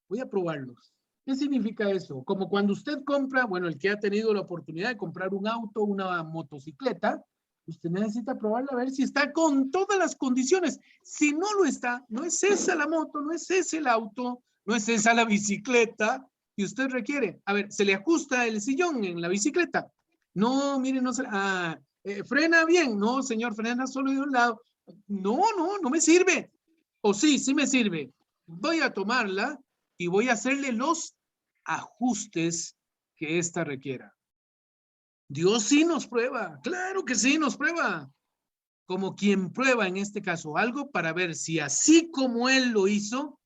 Voy a probarlos. ¿Qué significa eso? Como cuando usted compra, bueno, el que ha tenido la oportunidad de comprar un auto, una motocicleta, usted necesita probarla a ver si está con todas las condiciones. Si no lo está, no es esa la moto, no es ese el auto, no es esa la bicicleta que usted requiere. A ver, ¿se le ajusta el sillón en la bicicleta? No, mire, no se... ¿frena bien? No, señor, frena solo de un lado. No, no, no me sirve. O sí, sí me sirve. Voy a tomarla y voy a hacerle los ajustes que ésta requiera. Dios sí nos prueba, claro que sí nos prueba, como quien prueba en este caso algo para ver si así como Él lo hizo,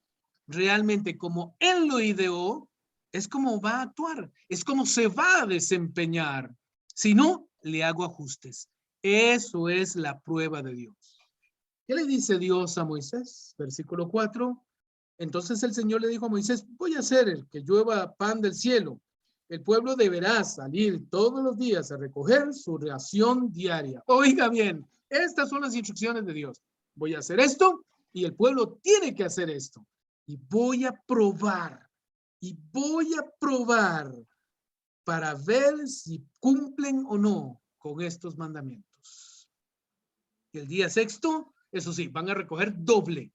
realmente como Él lo ideó, es como va a actuar, es como se va a desempeñar. Si no, le hago ajustes. Eso es la prueba de Dios. ¿Qué le dice Dios a Moisés? Versículo 4. Entonces el Señor le dijo a Moisés, voy a hacer el que llueva pan del cielo. El pueblo deberá salir todos los días a recoger su ración diaria. Oiga bien, estas son las instrucciones de Dios. Voy a hacer esto y el pueblo tiene que hacer esto. Y voy a probar para ver si cumplen o no con estos mandamientos. Y el día sexto, eso sí, van a recoger doble.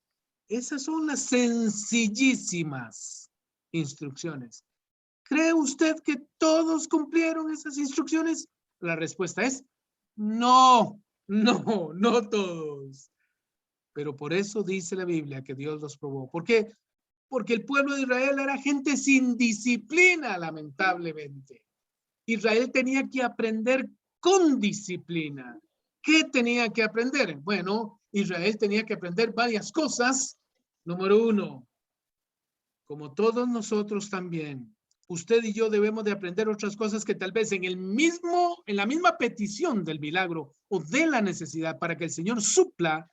Esas son las sencillísimas instrucciones. ¿Cree usted que todos cumplieron esas instrucciones? La respuesta es no, no, no todos. Pero por eso dice la Biblia que Dios los probó. ¿Por qué? Porque el pueblo de Israel era gente sin disciplina, lamentablemente. Israel tenía que aprender con disciplina. ¿Qué tenía que aprender? Bueno, Israel tenía que aprender varias cosas. Número uno, como todos nosotros también, usted y yo debemos de aprender otras cosas que tal vez en la misma petición del milagro o de la necesidad para que el Señor supla,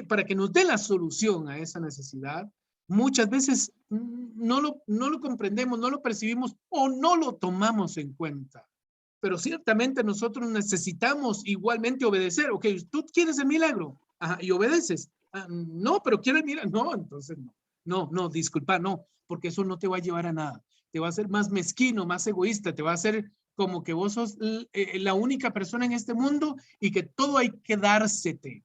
para que nos dé la solución a esa necesidad, muchas veces no lo comprendemos, no lo percibimos o no lo tomamos en cuenta. Pero ciertamente nosotros necesitamos igualmente obedecer. Ok, tú quieres el milagro. Ajá, y obedeces. No, pero quiero el milagro. No, entonces no. No, disculpa, no, porque eso no te va a llevar a nada. Te va a hacer más mezquino, más egoísta, te va a hacer como que vos sos la única persona en este mundo y que todo hay que dársete.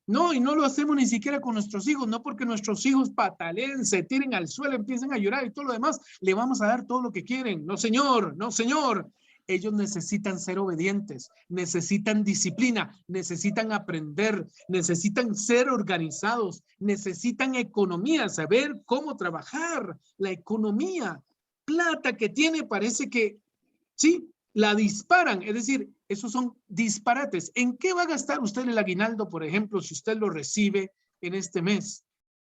No, y no lo hacemos ni siquiera con nuestros hijos, no porque nuestros hijos pataleen, se tiren al suelo, empiecen a llorar y todo lo demás, le vamos a dar todo lo que quieren. No, señor, no, señor. Ellos necesitan ser obedientes, necesitan disciplina, necesitan aprender, necesitan ser organizados, necesitan economía, saber cómo trabajar. La economía, plata que tiene, parece que sí, la disparan, es decir, esos son disparates. ¿En qué va a gastar usted el aguinaldo, por ejemplo, si usted lo recibe en este mes?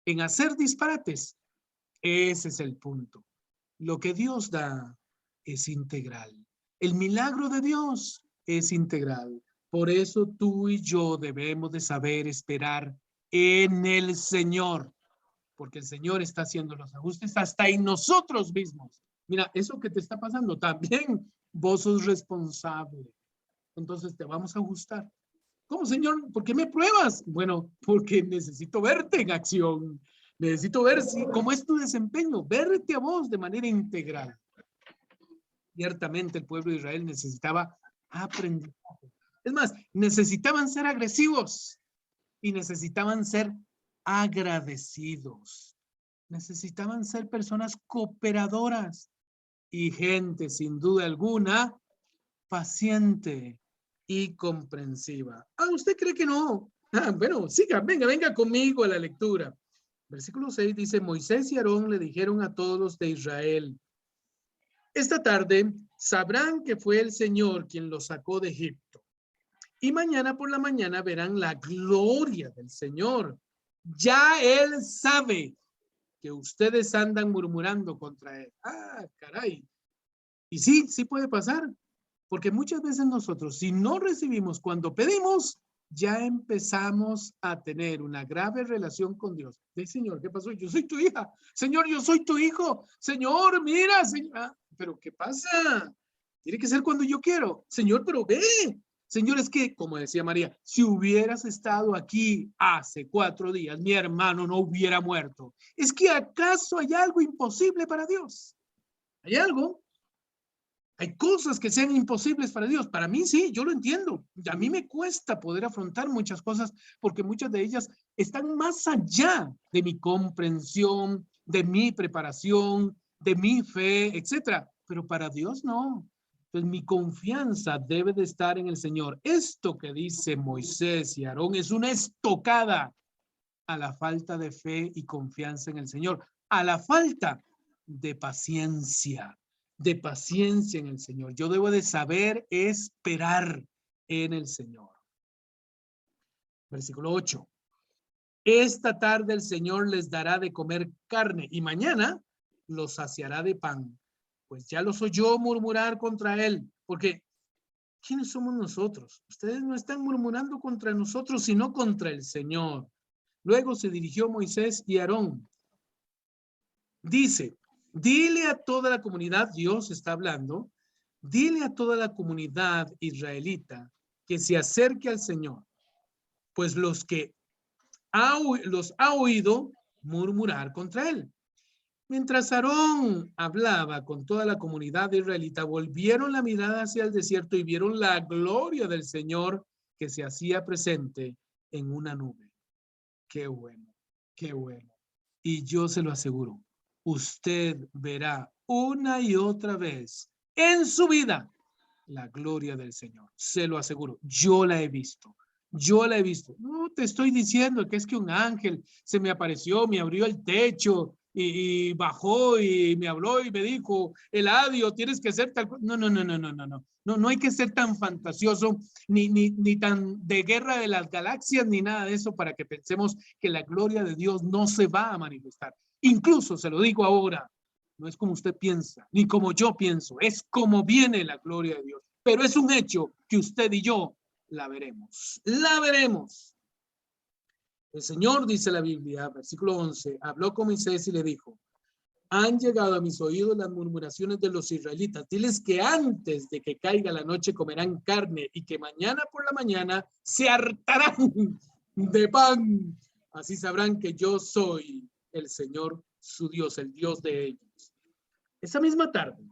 En hacer disparates. Ese es el punto. Lo que Dios da es integral. El milagro de Dios es integral. Por eso tú y yo debemos de saber esperar en el Señor, porque el Señor está haciendo los ajustes hasta en nosotros mismos. Mira, eso que te está pasando también, vos sos responsable. Entonces te vamos a ajustar. ¿Cómo, Señor? ¿Por qué me pruebas? Bueno, porque necesito verte en acción. Necesito ver cómo es tu desempeño, verte a vos de manera integral. Ciertamente el pueblo de Israel necesitaba aprender. Es más, necesitaban ser agresivos y necesitaban ser agradecidos. Necesitaban ser personas cooperadoras y gente, sin duda alguna, paciente y comprensiva. Ah, ¿usted cree que no? Ah, bueno, siga, venga conmigo a la lectura. Versículo 6 dice, Moisés y Aarón le dijeron a todos los de Israel, esta tarde sabrán que fue el Señor quien los sacó de Egipto. Y mañana por la mañana verán la gloria del Señor. Ya Él sabe que ustedes andan murmurando contra Él. Ah, caray. Y sí, sí puede pasar. Porque muchas veces nosotros, si no recibimos cuando pedimos, ya empezamos a tener una grave relación con Dios. Sí, Señor, ¿qué pasó? Yo soy tu hija. Señor, yo soy tu hijo. Señor, mira, Señor. Ah, pero ¿qué pasa? Tiene que ser cuando yo quiero. Señor, pero ve. Señor, es que, como decía María, si hubieras estado aquí hace 4 días, mi hermano no hubiera muerto. ¿Es que acaso hay algo imposible para Dios? ¿Hay algo? Hay cosas que sean imposibles para Dios. Para mí sí, yo lo entiendo. A mí me cuesta poder afrontar muchas cosas porque muchas de ellas están más allá de mi comprensión, de mi preparación, de mi fe, etcétera. Pero para Dios no. Entonces mi confianza debe de estar en el Señor. Esto que dice Moisés y Aarón es una estocada a la falta de fe y confianza en el Señor, a la falta de paciencia en el Señor. Yo debo de saber esperar en el Señor. Versículo 8. Esta tarde el Señor les dará de comer carne y mañana los saciará de pan. Pues ya los oyó murmurar contra él, porque ¿quiénes somos nosotros? Ustedes no están murmurando contra nosotros, sino contra el Señor. Luego se dirigió Moisés y Aarón. Dice, dile a toda la comunidad, Dios está hablando, dile a toda la comunidad israelita que se acerque al Señor, pues los ha oído murmurar contra él. Mientras Aarón hablaba con toda la comunidad israelita, volvieron la mirada hacia el desierto y vieron la gloria del Señor que se hacía presente en una nube. Qué bueno, qué bueno. Y yo se lo aseguro, usted verá una y otra vez en su vida la gloria del Señor. Se lo aseguro, yo la he visto. Yo la he visto. No te estoy diciendo que es que un ángel se me apareció, me abrió el techo y bajó y me habló y me dijo, Eladio, tienes que ser tal cosa. No, no, no, no, no, no, no. No, no hay que ser tan fantasioso ni tan de guerra de las galaxias ni nada de eso para que pensemos que la gloria de Dios no se va a manifestar. Incluso se lo digo ahora, no es como usted piensa, ni como yo pienso, es como viene la gloria de Dios. Pero es un hecho que usted y yo la veremos. La veremos. El Señor, dice la Biblia, versículo 11, habló con Moisés y le dijo, han llegado a mis oídos las murmuraciones de los israelitas. Diles que antes de que caiga la noche comerán carne y que mañana por la mañana se hartarán de pan. Así sabrán que yo soy el Señor, su Dios, el Dios de ellos. Esa misma tarde,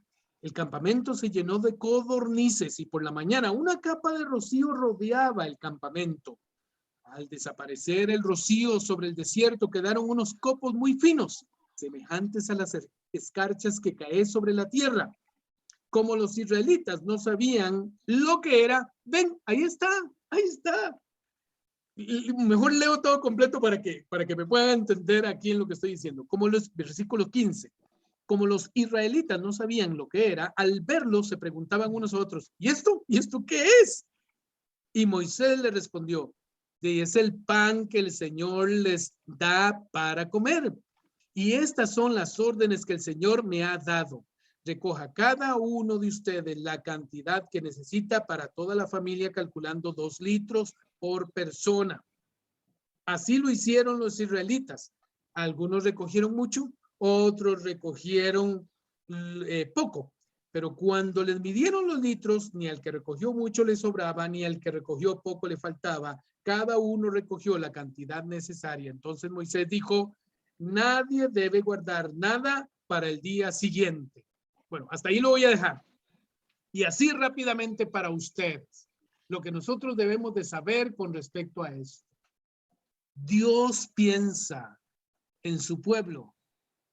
el campamento se llenó de codornices y por la mañana una capa de rocío rodeaba el campamento. Al desaparecer el rocío sobre el desierto quedaron unos copos muy finos, semejantes a las escarchas que caen sobre la tierra. Como los israelitas no sabían lo que era, ven, ahí está, ahí está. Y mejor leo todo completo para que me puedan entender aquí en lo que estoy diciendo. Como los versículos 15. Como los israelitas no sabían lo que era, al verlo se preguntaban unos a otros, ¿y esto? ¿Y esto qué es? Y Moisés le respondió, es el pan que el Señor les da para comer. Y estas son las órdenes que el Señor me ha dado. Recoja cada uno de ustedes la cantidad que necesita para toda la familia, calculando 2 litros por persona. Así lo hicieron los israelitas. Algunos recogieron mucho, otros recogieron poco. Pero cuando les midieron los litros, ni al que recogió mucho le sobraba, ni al que recogió poco le faltaba. Cada uno recogió la cantidad necesaria. Entonces Moisés dijo, nadie debe guardar nada para el día siguiente. Bueno, hasta ahí lo voy a dejar. Y así rápidamente para usted, lo que nosotros debemos de saber con respecto a esto. Dios piensa en su pueblo,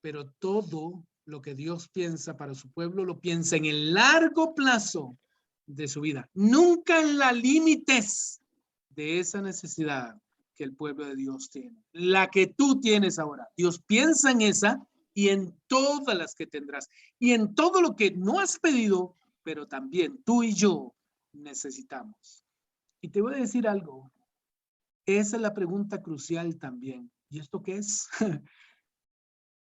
pero todo lo que Dios piensa para su pueblo lo piensa en el largo plazo de su vida. Nunca en la límites de esa necesidad que el pueblo de Dios tiene. La que tú tienes ahora. Dios piensa en esa y en todas las que tendrás. Y en todo lo que no has pedido, pero también tú y yo necesitamos. Y te voy a decir algo. Esa es la pregunta crucial también. ¿Y esto qué es?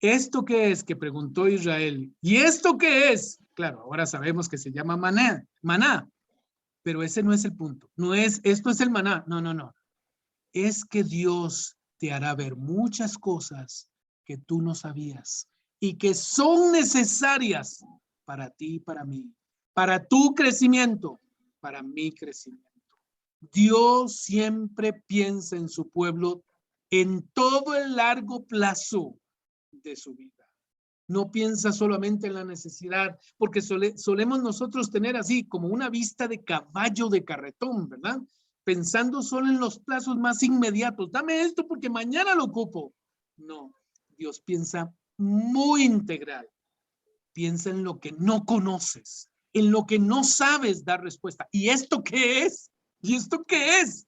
¿Esto qué es? Que preguntó Israel. ¿Y esto qué es? Claro, ahora sabemos que se llama maná, maná, pero ese no es el punto. No es, esto es el maná. No, no, no. Es que Dios te hará ver muchas cosas que tú no sabías y que son necesarias para ti y para mí, para tu crecimiento, para mi crecimiento. Dios siempre piensa en su pueblo en todo el largo plazo de su vida. No piensa solamente en la necesidad, porque solemos nosotros tener así como una vista de caballo de carretón, ¿verdad? Pensando solo en los plazos más inmediatos. Dame esto porque mañana lo ocupo. No, Dios piensa muy integral. Piensa en lo que no conoces, en lo que no sabes dar respuesta. ¿Y esto qué es? ¿Y esto qué es?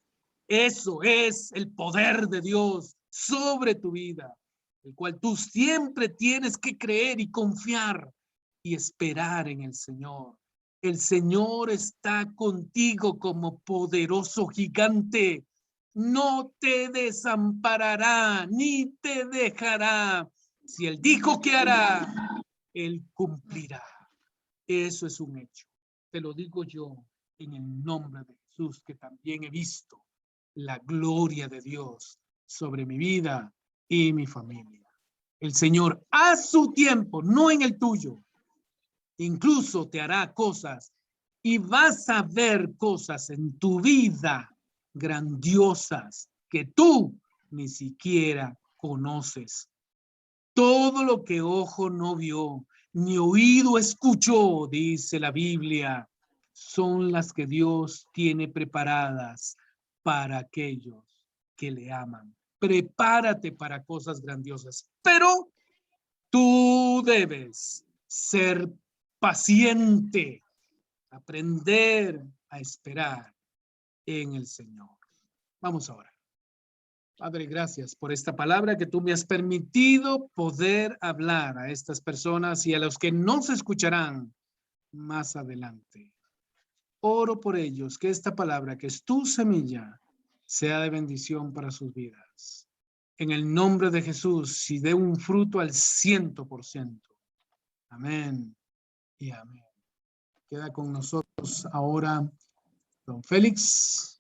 Eso es el poder de Dios sobre tu vida, el cual tú siempre tienes que creer y confiar y esperar en el Señor. El Señor está contigo como poderoso gigante. No te desamparará ni te dejará. Si Él dijo que hará, Él cumplirá. Eso es un hecho. Te lo digo yo en el nombre de Jesús, que también he visto la gloria de Dios sobre mi vida y mi familia. El Señor a su tiempo, no en el tuyo, incluso te hará cosas y vas a ver cosas en tu vida grandiosas que tú ni siquiera conoces. Todo lo que ojo no vio, ni oído escuchó, dice la Biblia, son las que Dios tiene preparadas para aquellos que le aman. Prepárate para cosas grandiosas, pero tú debes ser paciente, aprender a esperar en el Señor. Vamos ahora. Padre, gracias por esta palabra que tú me has permitido poder hablar a estas personas y a los que nos escucharán más adelante. Oro por ellos, que esta palabra, que es tu semilla, sea de bendición para sus vidas. En el nombre de Jesús, y dé un fruto al 100%. Amén y amén. Queda con nosotros ahora don Félix.